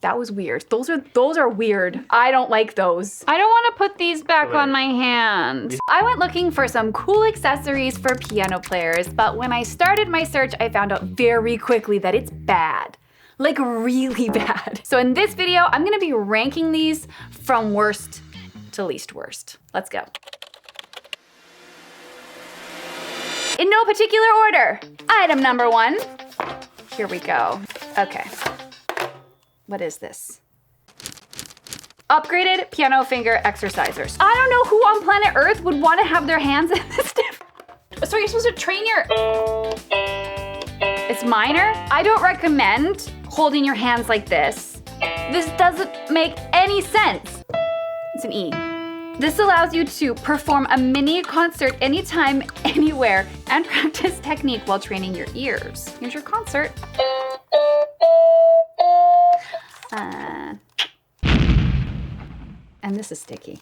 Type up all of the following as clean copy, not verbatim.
That was weird. Those are weird. I don't like those. I don't want to put these back on my hand. I went looking for some cool accessories for piano players, but when I started my search, I found out very quickly that it's bad. Like really bad. So in this video, I'm gonna be ranking these from worst to least worst. Let's go. In no particular order. Item number 1. Here we go. Okay. What is this? Upgraded piano finger exercisers. I don't know who on planet Earth would want to have their hands in this So you're supposed to train your... It's minor. I don't recommend holding your hands like this. This doesn't make any sense. It's an E. This allows you to perform a mini concert anytime, anywhere, and practice technique while training your ears. Here's your concert. And this is sticky.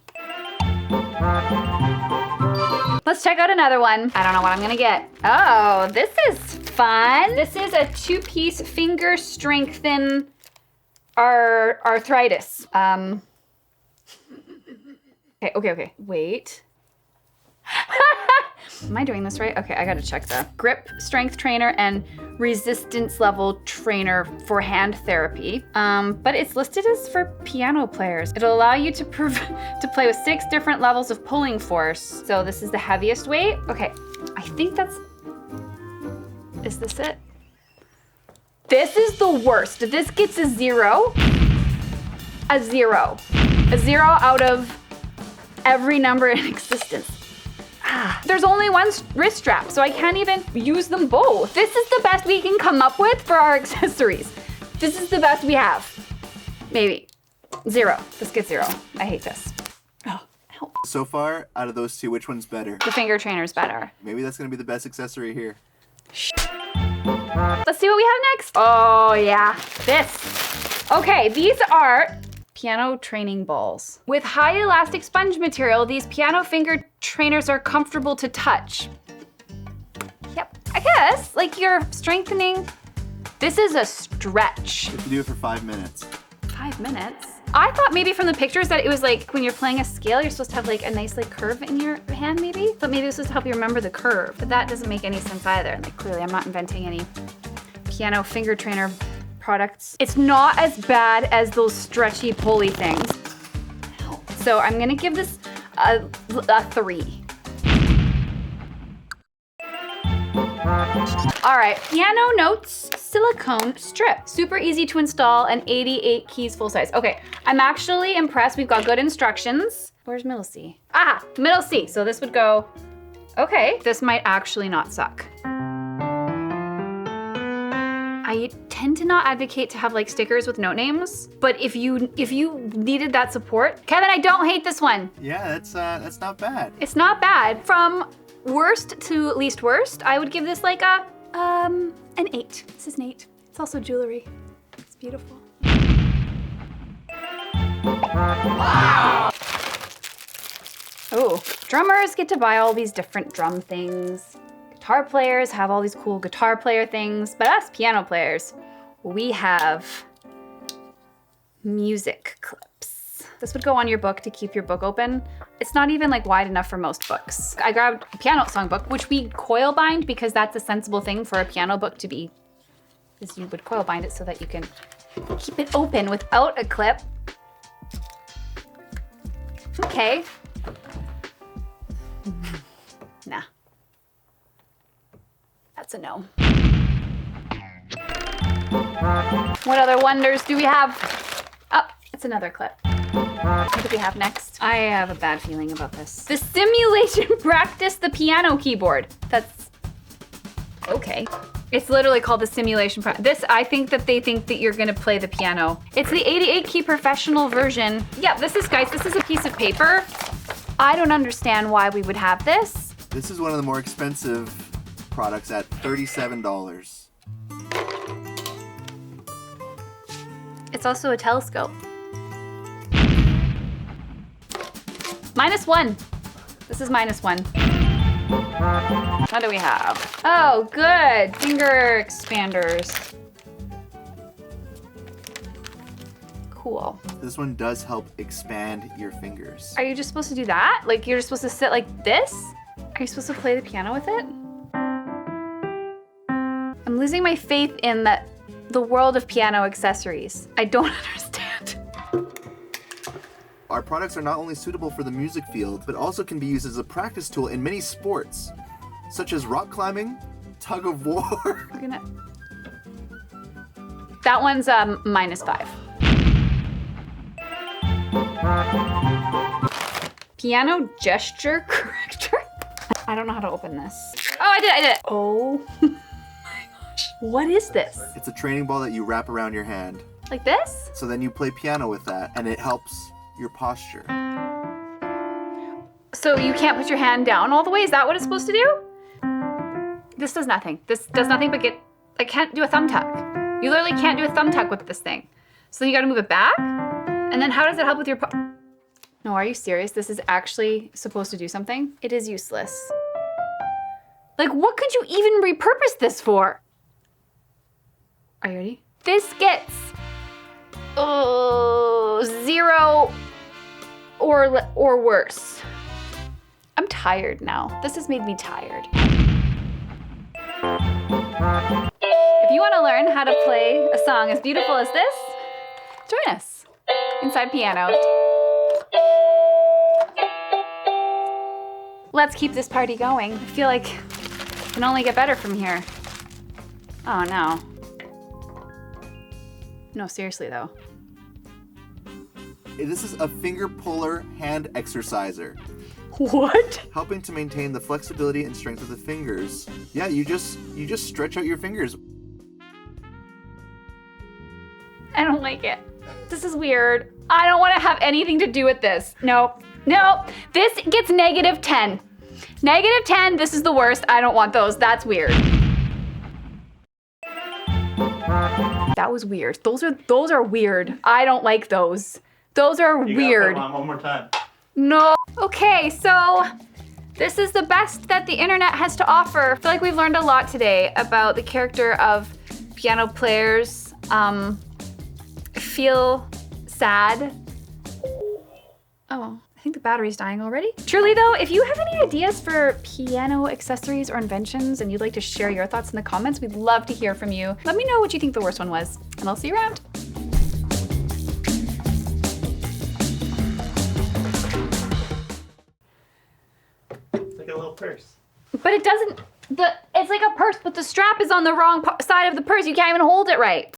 Let's check out another one. I don't know what I'm gonna get. Oh, this is fun. This is a 2-piece finger strengthen arthritis. Okay. Wait. Am I doing this right? Okay, I gotta check the grip strength trainer and resistance level trainer for hand therapy. But it's listed as for piano players. It'll allow you to play with 6 different levels of pulling force. So this is the heaviest weight. Okay, I think that's, is this it? This is the worst. This gets a 0. A 0. A 0 out of every number in existence. There's only one wrist strap, so I can't even use them both. This is the best we can come up with for our accessories. This is the best we have. Maybe. 0. This gets 0. I hate this. Oh, help. So far, out of those two, which one's better? The finger trainer's better. Maybe that's gonna be the best accessory here. Let's see what we have next. Oh yeah, this. Okay, these are piano training balls. With high elastic sponge material, these piano finger trainers are comfortable to touch. Yep, I guess, like you're strengthening. This is a stretch. You have to do it for 5 minutes. 5 minutes? I thought maybe from the pictures that it was like when you're playing a scale, you're supposed to have like a nice like curve in your hand maybe? But maybe this was to help you remember the curve. But that doesn't make any sense either. And like clearly I'm not inventing any piano finger trainer products. It's not as bad as those stretchy pulley things. So I'm gonna give this a 3. All right, Piano Notes silicone strip. Super easy to install and 88 keys full size. Okay, I'm actually impressed. We've got good instructions. Where's middle C? Ah, middle C. So this would go, okay, this might actually not suck. I tend to not advocate to have like stickers with note names, but if you needed that support, Kevin, I don't hate this one. Yeah, that's not bad. It's not bad. From worst to least worst, I would give this like a an 8. This is an 8. It's also jewelry. It's beautiful. Wow. Oh, drummers get to buy all these different drum things. Guitar players have all these cool guitar player things, but us piano players, we have music clips. This would go on your book to keep your book open. It's not even like wide enough for most books. I grabbed a Pianote songbook, which we coil bind because that's a sensible thing for a piano book to be, is you would coil bind it so that you can keep it open without a clip. Okay. Nah. That's a no. What other wonders do we have? Oh, it's another clip. What do we have next? I have a bad feeling about this. The simulation practice the piano keyboard. That's okay. It's literally called the simulation practice. I think that they think that you're gonna play the piano. It's the 88 key professional version. Yeah, this is, guys, this is a piece of paper. I don't understand why we would have this. This is one of the more expensive products at $37. It's also a telescope. -1. This is -1. What do we have? Oh, good. Finger expanders. cool. This one does help expand your fingers. Are you just supposed to do that? Like you're just supposed to sit like this? Are you supposed to play the piano with it? I'm losing my faith in the world of piano accessories. I don't understand. Our products are not only suitable for the music field, but also can be used as a practice tool in many sports, such as rock climbing, tug of war. We're gonna... That one's -5. Piano gesture corrector? I don't know how to open this. Oh, I did it. Oh my gosh. What is this? It's a training ball that you wrap around your hand. Like this? So then you play piano with that, and it helps your posture. So you can't put your hand down all the way? Is that what it's supposed to do? This does nothing. This does nothing but get... I can't do a thumb tuck. You literally can't do a thumb tuck with this thing. So you gotta move it back? And then how does it help with your... No, are you serious? This is actually supposed to do something? It is useless. Like, what could you even repurpose this for? Are you ready? This gets 0 or worse. I'm tired now. This has made me tired. If you want to learn how to play a song as beautiful as this, join us inside Pianote. Let's keep this party going. I feel like it can only get better from here. Oh no. No, seriously though. This is a finger puller hand exerciser, What? helping to maintain the flexibility and strength of the fingers. Yeah, you just stretch out your fingers. I don't like it. This is weird. I don't want to have anything to do with this. No, no. This gets -10. -10, this is the worst. I don't want those. That's weird. That was weird. Those are weird. I don't like those. Those are weird. One more time. No. Okay, so this is the best that the internet has to offer. I feel like we've learned a lot today about the character of piano players. Feel sad. Oh, I think the battery's dying already. Truly though, if you have any ideas for piano accessories or inventions and you'd like to share your thoughts in the comments, we'd love to hear from you. Let me know what you think the worst one was, and I'll see you around. It's like a little purse. But it doesn't, it's like a purse, but the strap is on the wrong side of the purse. You can't even hold it right.